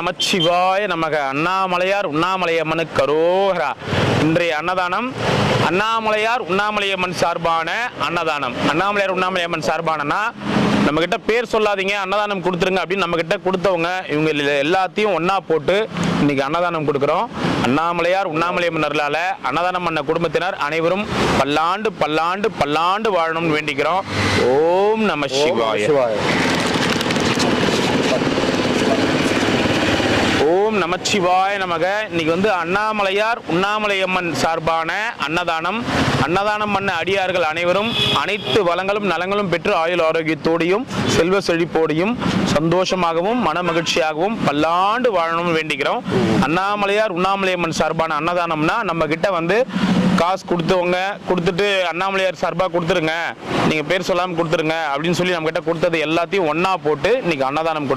நமச்சிவாய நமக. அண்ணாமலையார் உண்ணாமலையம்மனுக்கு அரோகரா. இன்றைய அன்னதானம் அண்ணாமலையார் உண்ணாமலையம்மன் சார்பான அன்னதானம். அண்ணாமலையார் உண்ணாமலையம்மன் சார்பானனா நம்ம கிட்ட பேர் சொல்லாதீங்க, அன்னதானம் கொடுத்துருங்க அப்படின்னு நம்ம கிட்ட கொடுத்தவங்க இவங்க எல்லாத்தையும் ஒன்னா போட்டு இன்னைக்கு அன்னதானம் கொடுக்குறோம். அண்ணாமலையார் உண்ணாமலையம்மனர்களால அன்னதானம் பண்ண குடும்பத்தினர் அனைவரும் பல்லாண்டு பல்லாண்டு பல்லாண்டு வாழணும்னு வேண்டிக்கிறோம். ஓம் நம சிவாய. ஓம் நமச்சிவாய நமக. இன்னைக்கு அண்ணாமலையார் உண்ணாமலையம்மன் சார்பான அன்னதானம் பண்ண அடியார்கள் அனைவரும் அனைத்து வளங்களும் நலங்களும் பெற்று ஆயுள் ஆரோக்கியத்தோடையும் செல்வ செழிப்போடையும் சந்தோஷமாகவும் மன மகிழ்ச்சியாகவும் பல்லாண்டு வாழணும்னு வேண்டிக்கிறோம். அண்ணாமலையார் உண்ணாமலையம்மன் சார்பான அன்னதானம்னா நம்ம கிட்ட காசு கொடுத்துட்டு அண்ணாமலையார் சார்பாக கொடுத்துருங்க, நீங்க பேர் சொல்லாமல் கொடுத்துருங்க அப்படின்னு சொல்லி நம்ம கிட்ட கொடுத்தது எல்லாத்தையும் ஒன்னா போட்டு இன்னைக்கு அன்னதானம்